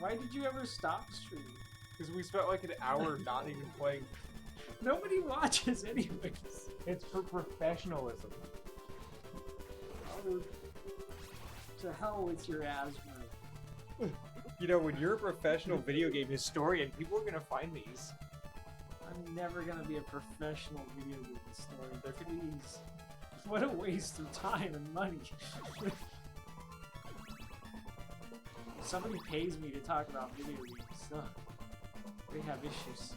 Why did you ever stop streaming? Because we spent like an hour not even playing. Nobody watches anyways. It's for professionalism. Oh, to hell with your asthma. You know, when you're a professional video game historian, people are gonna find these. I'm never gonna be a professional video game historian. Please. What a waste of time and money. Somebody pays me to talk about video games, so they have issues.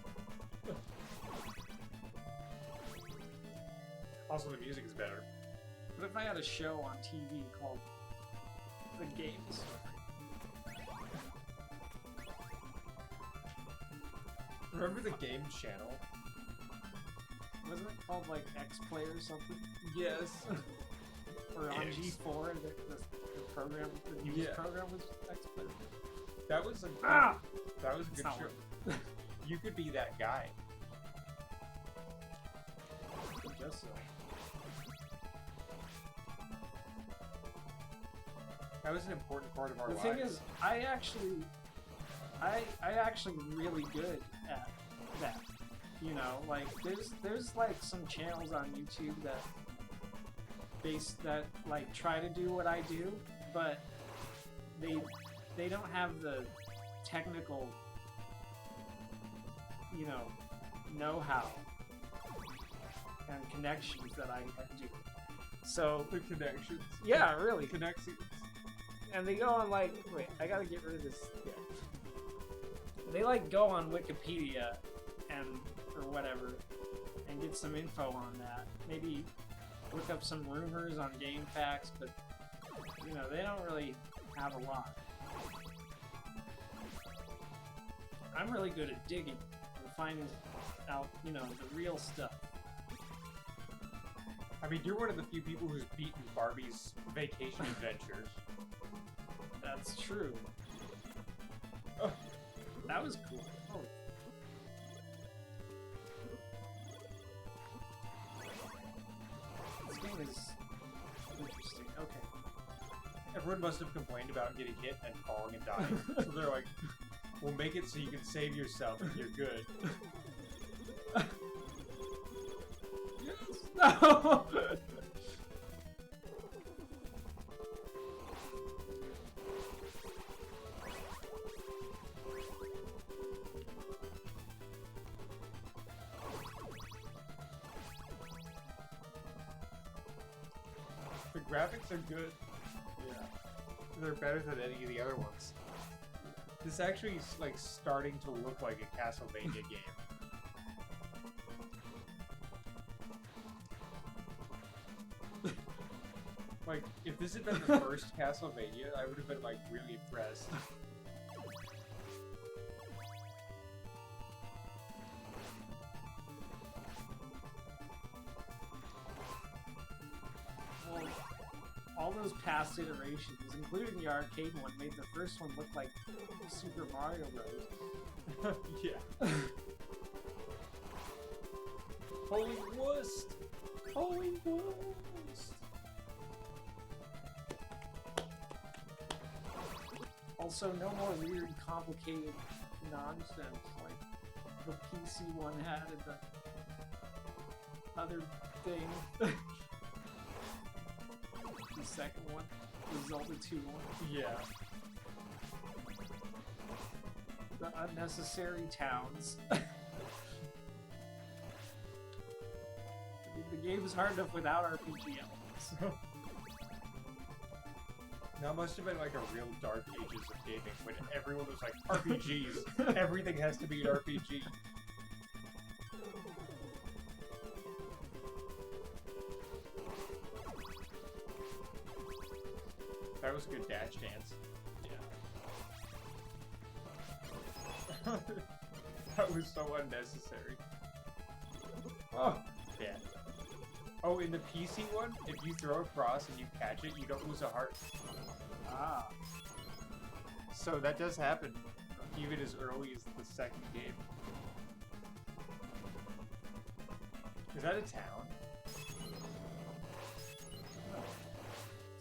Also, the music is better. What if I had a show on TV called The Games? Remember the game channel? Wasn't it called like X-Play or something? Yes. Or on Yes. G4, the program, the news program was X-Play. That was a that was a It's good not show. You could be that guy. I guess so. That was an important part of our The lives. thing is, I actually really good at that. You know, like there's like some channels on YouTube that like try to do what I do, but they don't have the technical, you know-how and connections that I do. So the connections. yeah, really. Connections. And they go on like, wait, I gotta get rid of this. Yeah. They like go on Wikipedia or whatever and get some info on that. Maybe look up some rumors on game facts, but you know, they don't really have a lot. I'm really good at digging and finding out, you know, the real stuff. I mean, you're one of the few people who's beaten Barbie's Vacation Adventures. That's true. Oh, that was cool. Oh. This game is interesting. Okay. Everyone must have complained about getting hit and falling and dying. So they're like, we'll make it so you can save yourself and you're good. Yes! No! The graphics are good. Yeah. They're better than any of the other ones. This actually is like starting to look like a Castlevania game. Like, if this had been the first Castlevania, I would have been like really impressed. Well, all those past iterations, including the arcade one, made the first one look like Super Mario Bros. Yeah. Holy wurst! Holy wurst! Also, no more weird, complicated nonsense like the PC one had and the other thing. The second one, the Zelda 2 one. Yeah. The unnecessary towns. The game is hard enough without RPG elements. That must have been like a real dark ages of gaming when everyone was like, RPGs! Everything has to be an RPG! That was a good dash dance. Yeah. That was so unnecessary. Oh! Yeah. Oh, in the PC one, if you throw across and you catch it, you don't lose a heart. Ah. So that does happen, even as early as the second game. Is that a town? It's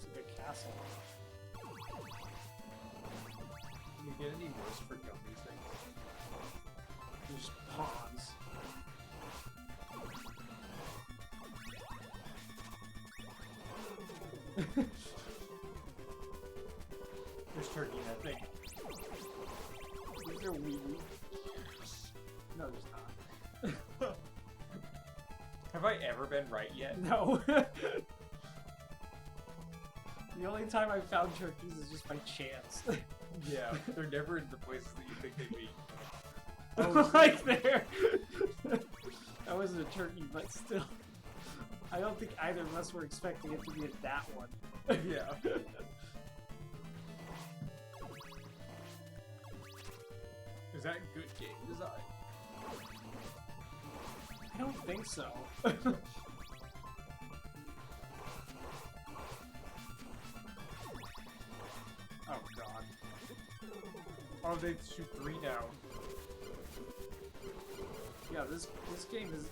a big castle. You get any worse for these things? Just pawns. There's turkey in that thing. Is there wee wee? No, there's not. Have I ever been right yet? No. The only time I've found turkeys is just by chance. Yeah, they're never in the places that you think they'd be. Oh, like there. That wasn't a turkey, but still. I don't think either of us were expecting it to be at that one. Yeah. Is that good game design? I don't think so. Oh god. Oh, they shoot 3 now. Yeah, this game is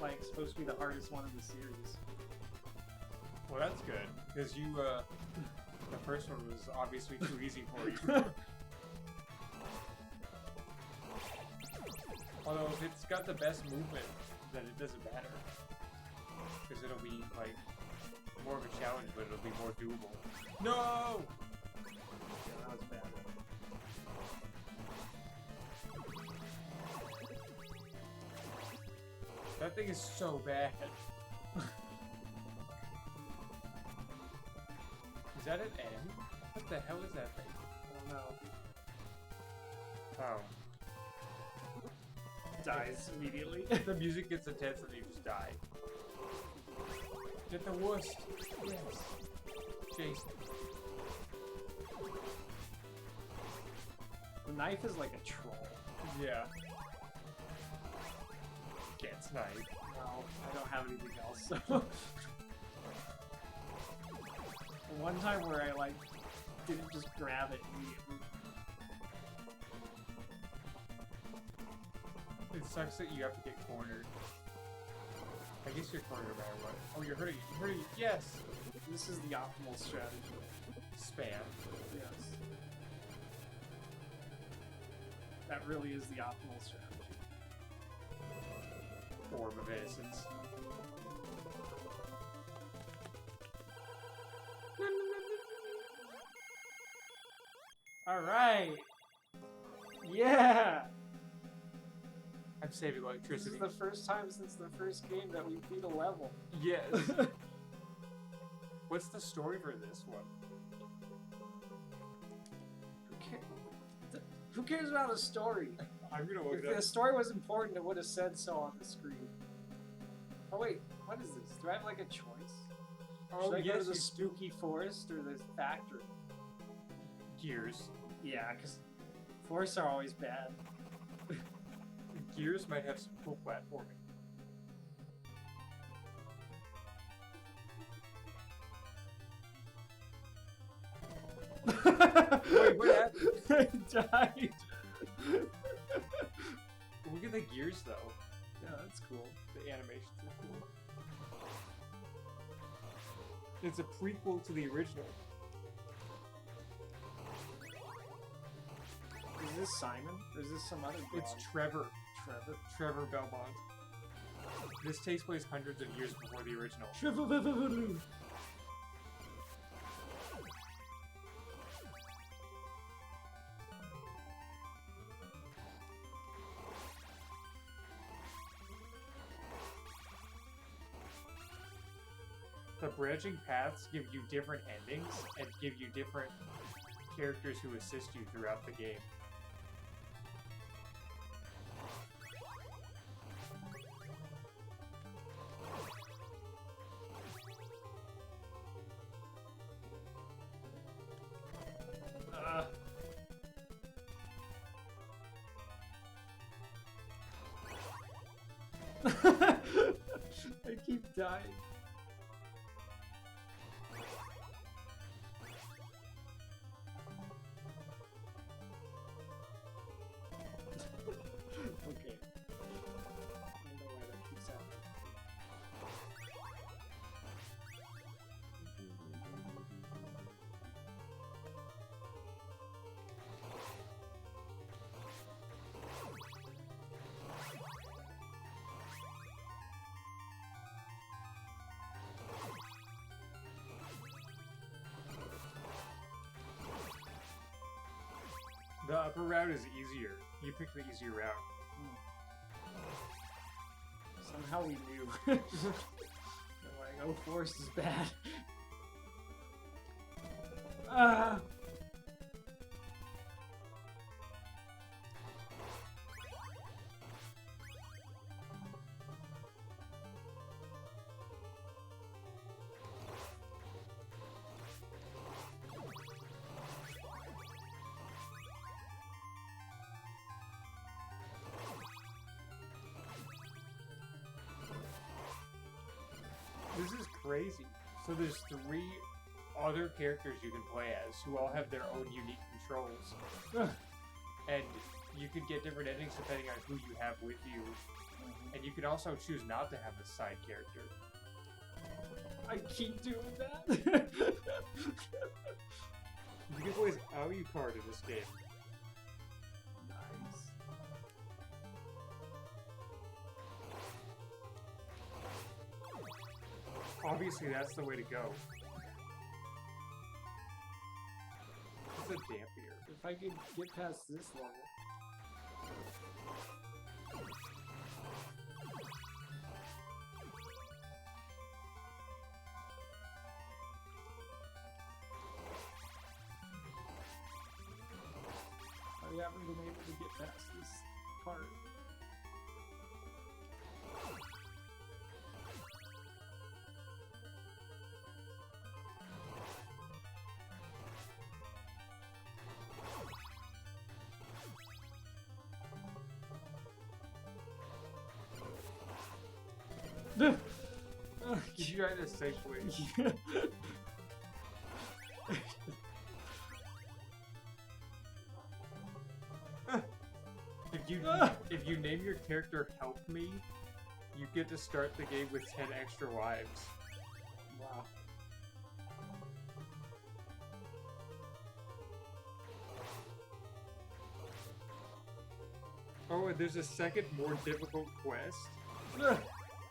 like supposed to be the hardest one in the series. Well, that's good, because you, the first one was obviously too easy for you. Although, if it's got the best movement, then it doesn't matter. Because it'll be, like, more of a challenge, but it'll be more doable. No! Yeah, that was bad. That thing is so bad. Is that an N? What the hell is that thing? I don't know. Oh. Dies immediately. The music gets intense and you just die. Get the wuss. Yes. Jason. The knife is like a troll. Yeah. Can't snipe. No, I don't have anything else, so... One time where I, like, didn't just grab it immediately. It sucks that you have to get cornered. I guess you're cornered no matter what. Oh, you're hurting. You're hurting. Yes! This is the optimal strategy. Spam. Yes. That really is the optimal strategy. Form of innocence. Alright! Yeah! I'm saving This electricity. is the first time since the first game that we beat a level. Yes. What's the story for this one? Who cares about a story? I'm gonna look If it up. the story was important, it would have said so on the screen. Oh wait, what is this? Do I have like a choice? Oh, Should I go to yes, the you- spooky forest or the factory? Gears. Yeah, because forests are always bad. Gears might have some cool platforming. Wait, what happened? I died. Look at the gears, though. Yeah, that's cool. The animations are cool. It's a prequel to the original. Is this Simon? Or is this some other dog? It's Trevor. Trevor. Trevor Belmont. This takes place hundreds of years before the original. Trevor. The branching paths give you different endings and give you different characters who assist you throughout the game. I keep dying. Okay. I don't know why that keeps happening. The upper route is easier. You pick the easier route. Somehow we knew. They're like, oh, forest is bad. Ah! This is crazy. So there's 3 other characters you can play as who all have their own unique controls. And you could get different endings depending on who you have with you. And you can also choose not to have a side character. I keep doing that. You can play as Alucard in this game. Nice. Obviously, that's the way to go. It's a dampier. If I could get past this level. I haven't been able to get past this part. Did you try this safely? If you name your character Help Me, you get to start the game with 10 extra lives. Wow. Oh, and there's a second, more difficult quest.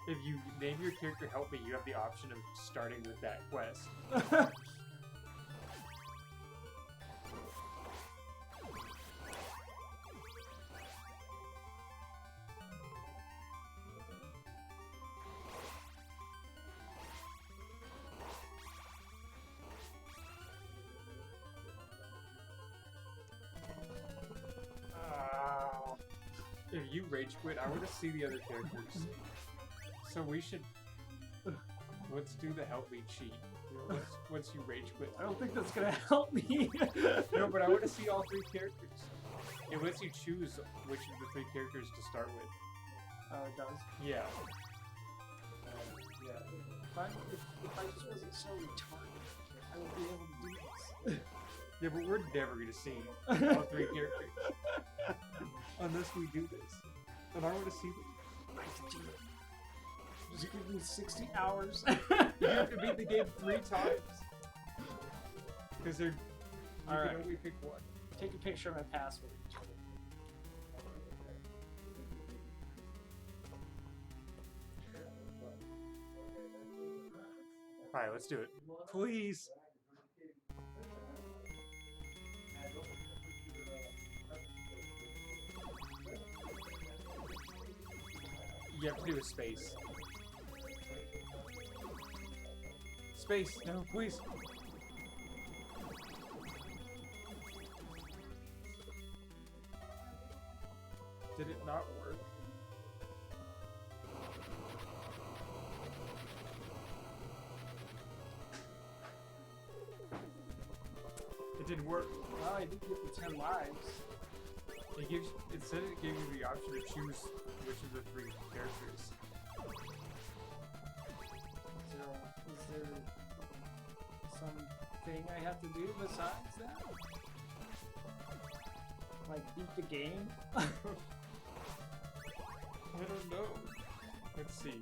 If you name your character Help Me, you have the option of starting with that quest. If you rage quit, I want to see the other characters. So we should... Let's do the help me cheat. Once you rage quit. I don't think that's gonna help me. No, but I want to see all 3 characters. It lets you choose which of the 3 characters to start with. Oh, it does? Yeah. If I just wasn't so retarded, I would be able to do this. Yeah, but we're never going to see all 3 characters. Unless we do this. And I want to see them. I can do it. Just give me 60 hours. You have to beat the game 3 times. Because you can only pick one. Take a picture of my password. Alright, let's do it. Please! You have to do a space. Space! No, please! Did it not work? It didn't work. Well, I did get the 10 lives. It said it gave you the option to choose which of the 3 characters. Is there something I have to do besides that? Like beat the game? I don't know. Let's see.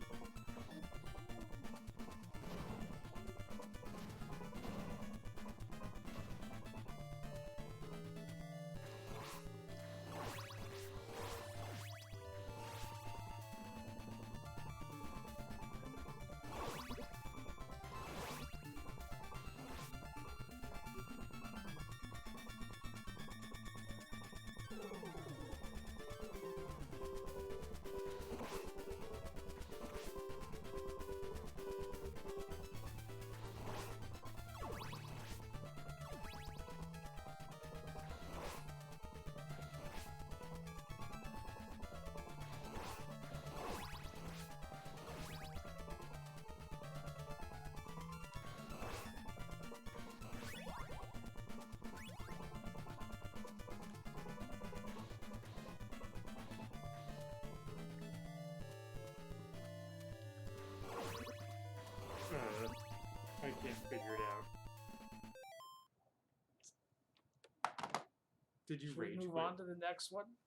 Did you Should we rage move quit? on to the next one?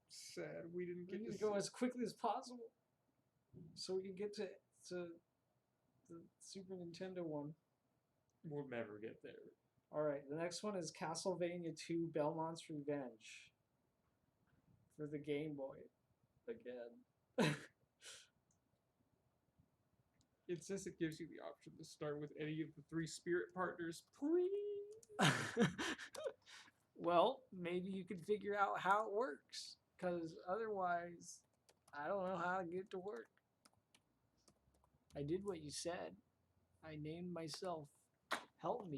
Sad we didn't We get need to to go see- as quickly as possible, so we can get to the Super Nintendo one. We'll never get there. All right, the next one is Castlevania 2: Belmont's Revenge for the Game Boy. Again. It says it gives you the option to start with any of the 3 spirit partners. Please. Well, maybe you can figure out how it works, because otherwise, I don't know how to get it to work. I did what you said. I named myself Help Me,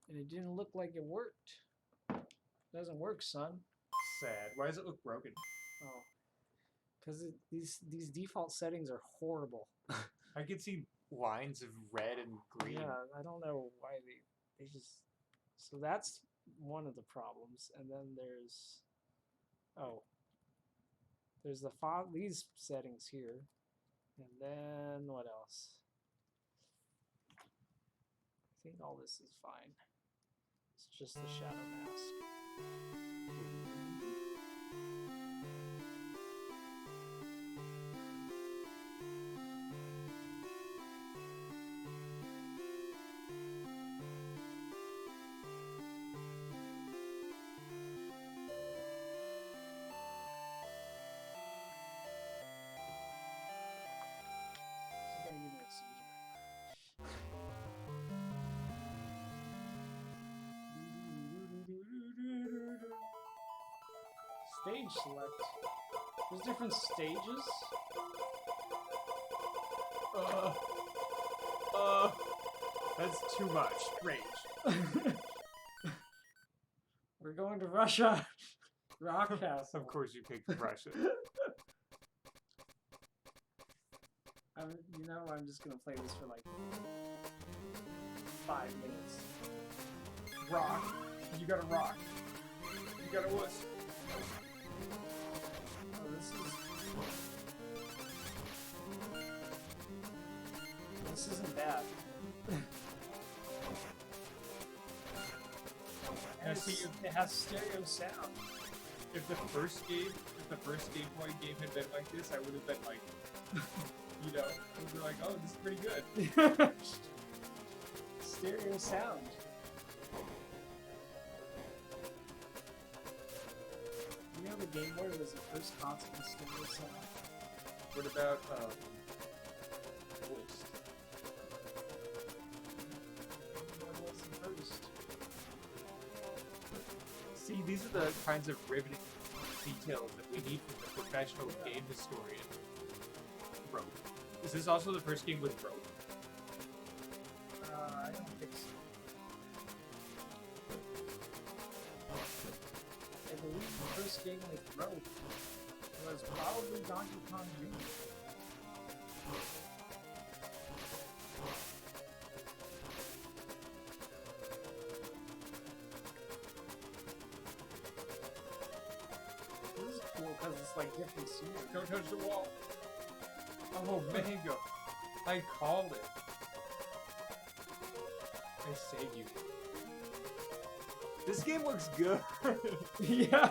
and it didn't look like it worked. Doesn't work, son. Sad. Why does it look broken? Oh, because these default settings are horrible. I could see lines of red and green. Yeah, I don't know why they just. So that's one of the problems, and then there's these settings here, and then what else? I think all this is fine. It's just the shadow mask. Just gotta give me a second. Stage select. There's different stages. That's too much. Rage. We're going to Russia. Rock Castle. Of course you picked Russia. I'm just gonna play this for like 5 minutes. Rock. You gotta rock. You gotta wuss. Oh, this isn't bad. Now And see, it has stereo sound. if the first Game Boy game had been like this, I would have been like, you know, we'd be like, oh, this is pretty good. Stereo sound. You know the Game Boy was the first console with stereo sound? What about voice? What was the first? See, these are the kinds of riveting details that we need from the professional game historian. Rope. Is this also the first game with rope? I don't think so. I believe the first game with rope was probably Donkey Kong Jr. This is cool because it's like different scenery. Don't touch the wall. Oh, Mango. I call it. I save you. This game looks good. Yeah.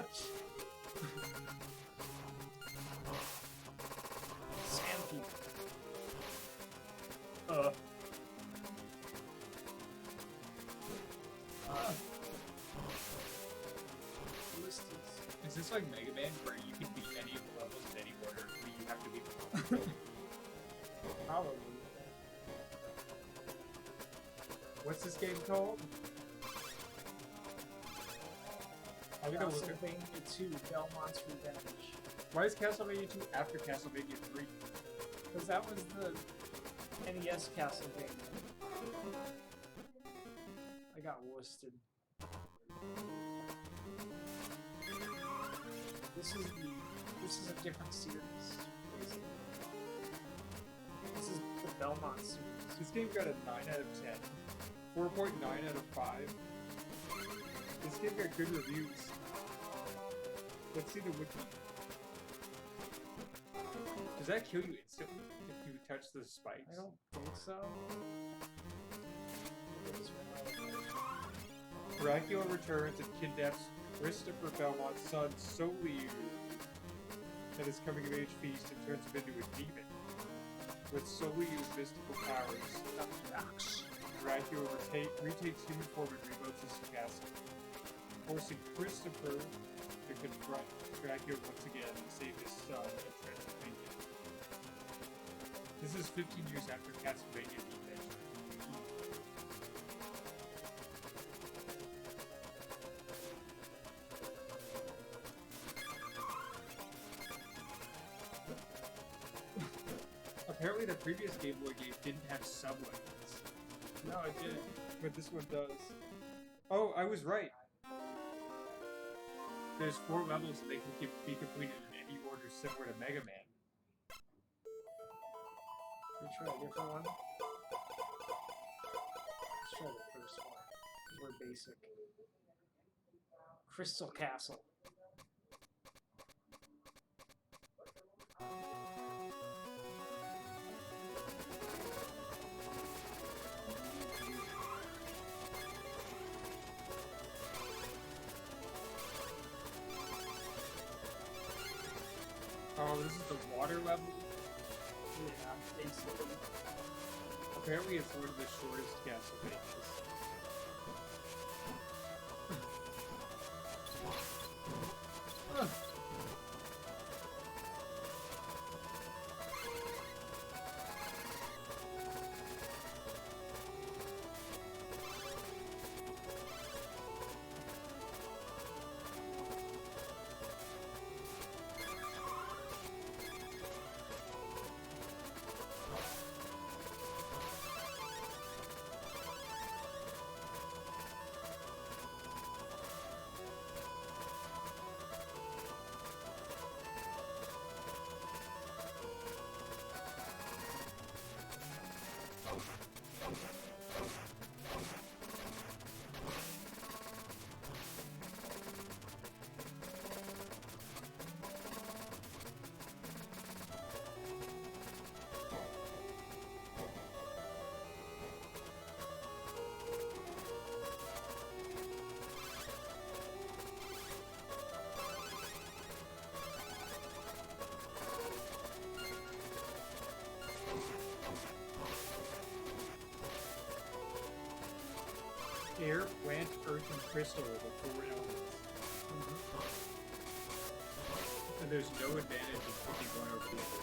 Sand people. Ballistas. Is this like Mega Man where you can beat any of the levels in any order, but you have to beat them all? Probably. What's this game called? I'm gonna look at. Castlevania 2: Belmont's Revenge. Why is Castlevania 2 after Castlevania 3? Because that was the NES Castlevania. I got worsted. This is a different series. Basically. This is the Belmont series. This game got a 9 out of 10. 4.9 out of 5. This game got good reviews. Let's see the wiki. Does that kill you instantly if you touch the spikes? I don't think so. Dracula returns and kidnaps Christopher Belmont's son, Soliu, at his coming-of-age feast and turns him into a demon. With Soliu's mystical powers, Dracula retakes human form and reloads his castle, forcing Christopher to confront Dracula once again and save his son in Transylvania. This is 15 years after Castlevania the Adventure. Apparently the previous Game Boy game didn't have sub-levels. No, it didn't. But this one does. Oh, I was right. There's 4 levels and they can be completed in any order similar to Mega Man. Let's try a different one. Let's try the first one. 'Cause we're basic. Crystal Castle. Oh, this is the water level? Yeah, basically. Apparently it's one of the shortest Castlevanias. Air, plant, earth, and crystal are the 4 elements. And there's no advantage in picking one over the other.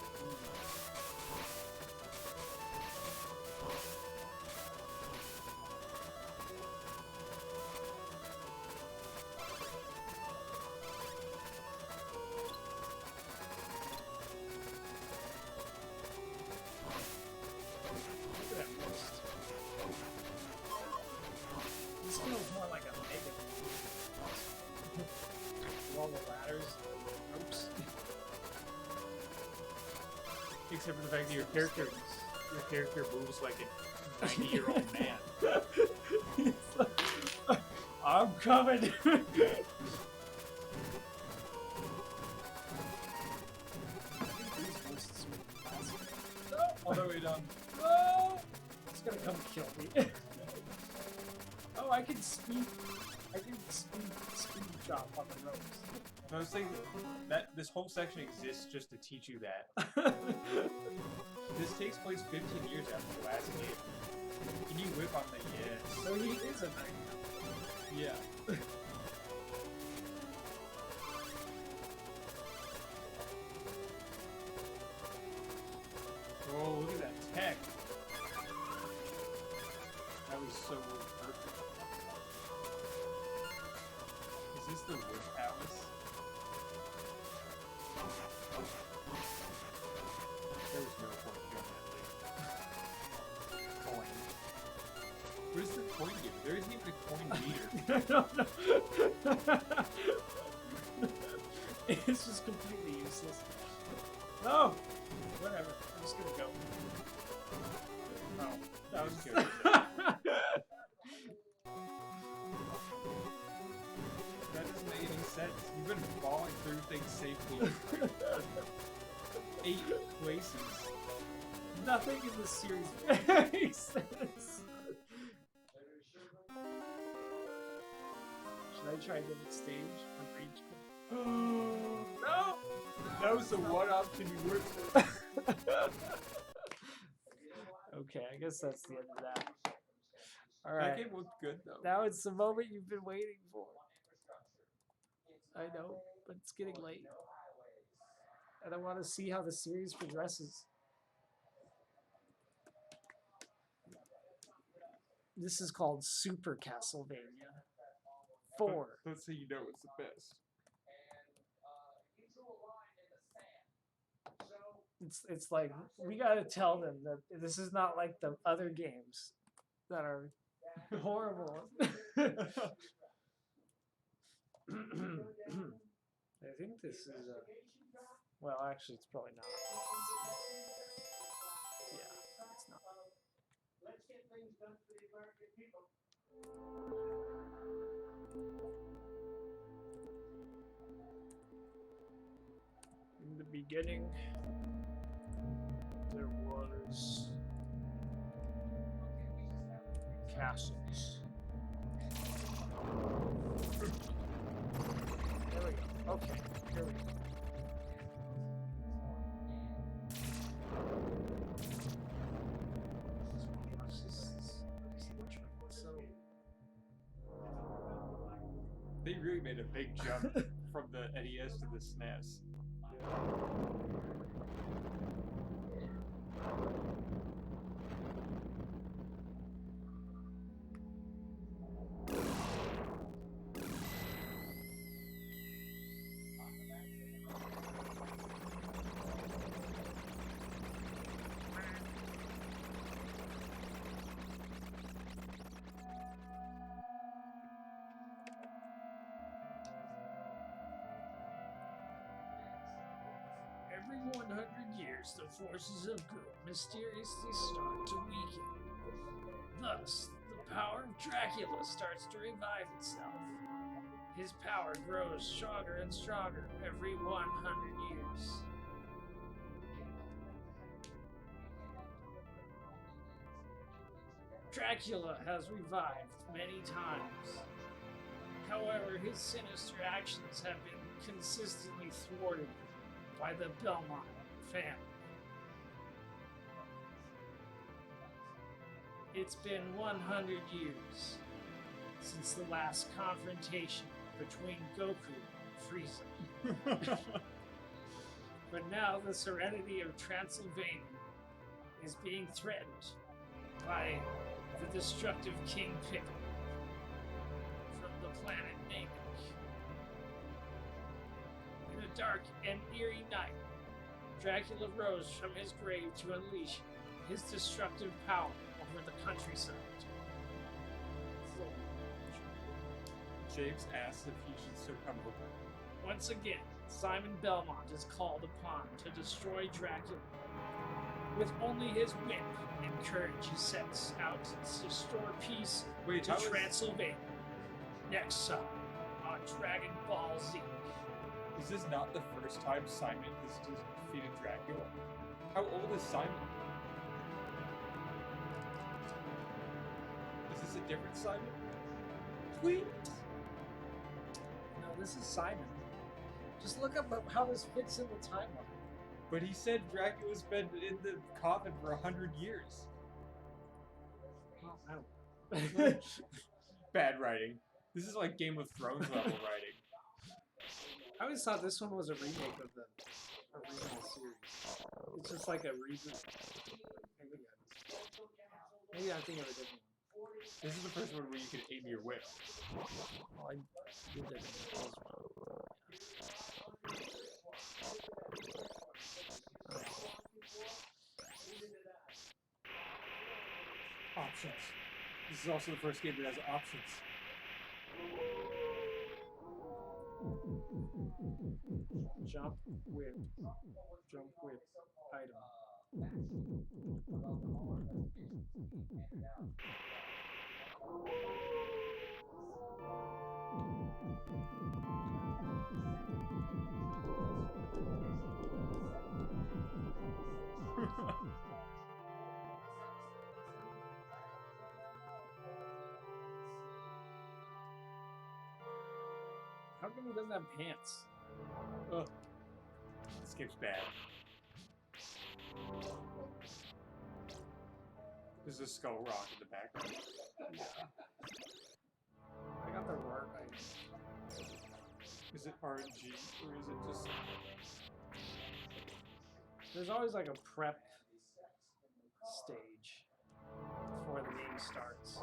Look at that list. This feels more like a Mega Man. With all the ladders, ropes. Except for the fact that your character moves like a 90-year-old man. I'm coming! No! All the way down. No! It's gonna come kill me. Oh, I can speed drop on the ropes. I was thinking that this whole section exists just to teach you that. This takes place 15 years after the last game. Can you whip on the yes? So he is a knight. Yeah. Oh, look at that tech. That was so perfect. Is this the wood palace? There was no point doing that thing. Coin. What does the coin give? There isn't even a coin meter. I don't know. It's just completely useless. No! Whatever. I'm just gonna go. Oh, that was good. That doesn't make any sense. You've been falling through things safely 8 places. Nothing in this series makes sense. I try a different stage on each. No! That was the one option you were. Okay, I guess that's the end of that. All That right. game looked good though. Now it's the moment you've been waiting for. I know, but it's getting late. And I want to see how the series progresses. This is called Super Castlevania 4. Let's say you know it's the best. It's like we gotta tell them that this is not like the other games that are horrible. I think this is well, actually, it's probably not. Yeah, it's not. Let's get things done for the American people. In the beginning, there was castles. There we go. Okay, here we go. They really made a big jump from the NES to the SNES. Every 100 years, the forces of good mysteriously start to weaken. Thus, the power of Dracula starts to revive itself. His power grows stronger and stronger every 100 years. Dracula has revived many times. However, his sinister actions have been consistently thwarted by the Belmont family. It's been 100 years since the last confrontation between Goku and Frieza. But now the serenity of Transylvania is being threatened by the destructive King Pickle from the planet Namek. In a dark and eerie night, Dracula rose from his grave to unleash his destructive power over the countryside. James asks if he should still come over. Once again, Simon Belmont is called upon to destroy Dracula. With only his whip and courage, he sets out to restore peace to Transylvania. Next time on Dragon Ball Z. Is this not the first time Simon has defeated Dracula? How old is Simon? Is this a different Simon? Tweet! No, this is Simon. Just look up how this fits in the timeline. But he said Dracula's been in the coffin for 100 years. Well, I don't. Bad writing. This is like Game of Thrones level writing. I always thought this one was a remake of the original series. It's just like a reboot. Maybe I'm thinking of a different one. This is the first one where you can aim your whip. Well, I did that in the first one. Options. This is also the first game that has options. Jump whip. Jump whip. Item. How come he doesn't have pants? Ugh. This game's bad. There's a skull rock in the background. I got the work. Is it RNG or is it just? There's always like a prep stage before the game starts.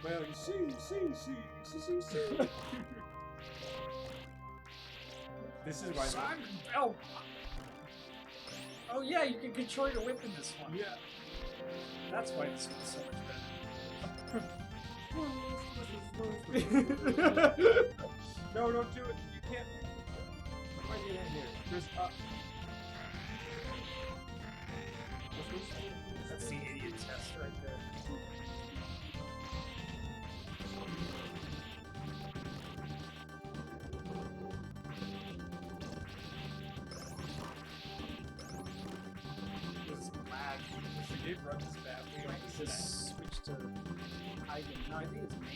Well, you see. This is why. Simon Bell. Oh yeah, you can control your whip in this one. Yeah. That's why this one's so much better. No, don't do it. You can't. What am I getting here? There's That's the idiot test right there. This lag. If you did run this map, we Like, like just switch to hiding. No, I think it's main.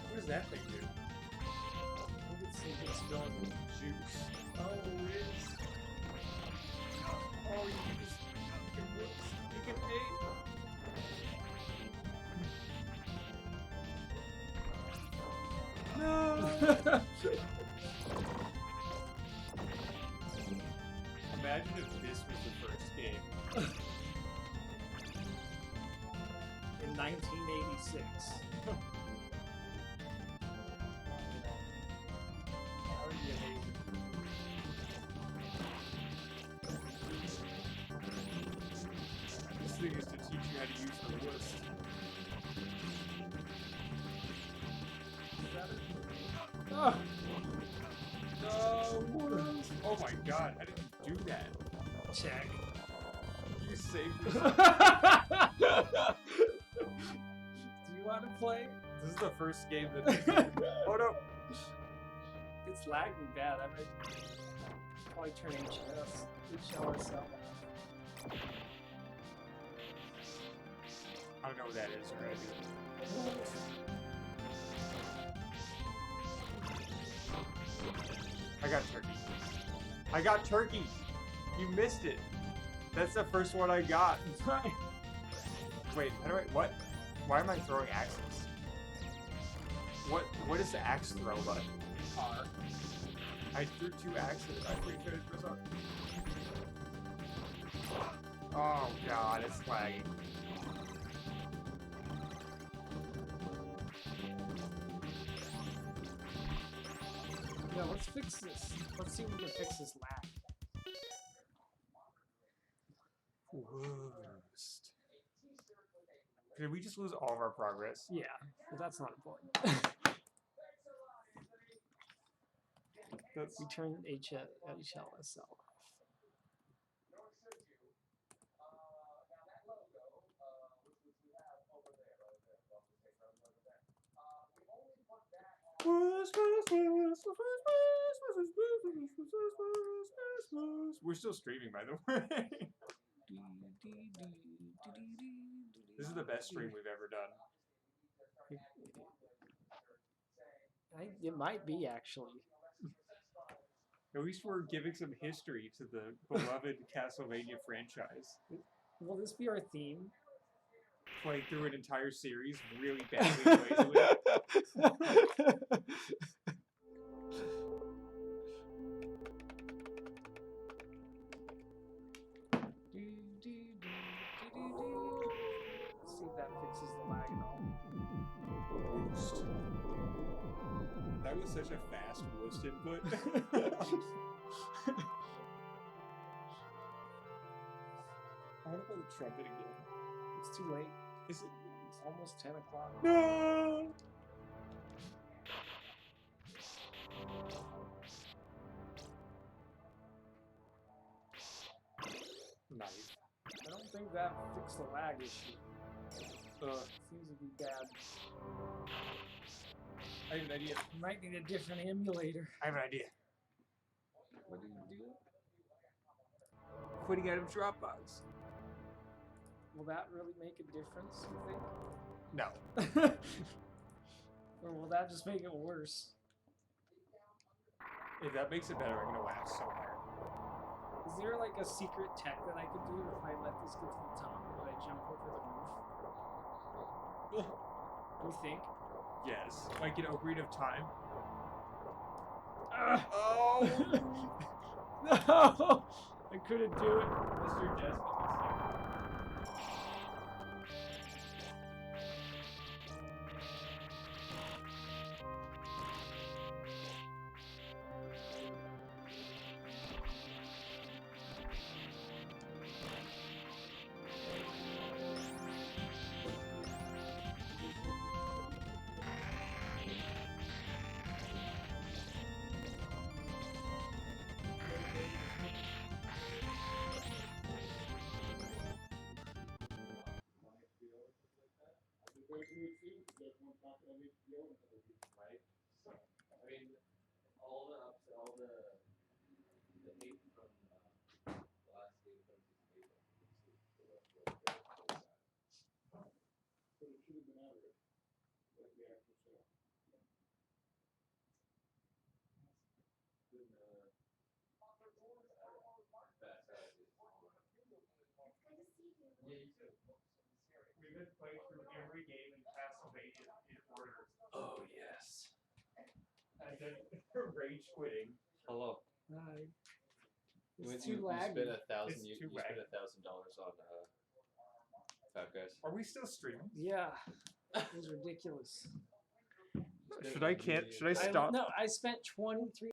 What does that thing do? Look at see it's going. Juice. Oh, it is. Oh, you can just. You can aim. No! Imagine if this was the first game. In 1986. That would be amazing. This thing is to teach you how to use the list. Is that it? Oh. No! Oh my god, how did you do that? Check. You saved Do yourself. you want to play? This is the first game that. Oh no! It's lagging bad. I might probably turn HLS up. I don't know what that is already. I got turkey. I got turkey! You missed it! That's the first one I got. Wait, how do I. What? Why am I throwing axes? What is the axe throw button? R. I threw 2 axes. I pretty sure it was on. Oh god, it's lagging. Yeah, let's fix this. Let's see if we can fix this lag. Worst. Did we just lose all of our progress? Yeah, but that's not important. That's We turned HLS off. We're still streaming, by the way. This is the best stream we've ever done. It might be, actually. At least we're giving some history to the beloved Castlevania franchise. Will this be our theme? Playing through an entire series really badly lazily. That was such a fast worst input. I want to play the trumpet again. It's too late. Is it? It's almost 10 o'clock. No! Nice. I don't think that fixed the lag issue. Seems to be bad. I have an idea. You might need a different emulator. I have an idea. What do you do? Quitting out of Dropbox. Will that really make a difference, you think? No. Or will that just make it worse? If that makes it better, I'm gonna laugh so hard. Is there like a secret tech that I could do if I let this get to the top? Would I jump over the roof? You think? Yes. Like in Ocarina of Time. Oh! No! I couldn't do it. Mr. Jasmine. Right? I mean, all the hate from the last game from these people. But it should have been average, like the actual sale. Been, fast as it is. Yeah, you too. We've been playing through every game in Castlevania in order. Oh, yes. And then rage quitting. Hello. Hi. You It's too spent laggy. $1,000. It's You too spent laggy. $1,000 on Fat Guys. Are we still streaming? Yeah. It was ridiculous. Should I stop? No, I spent 23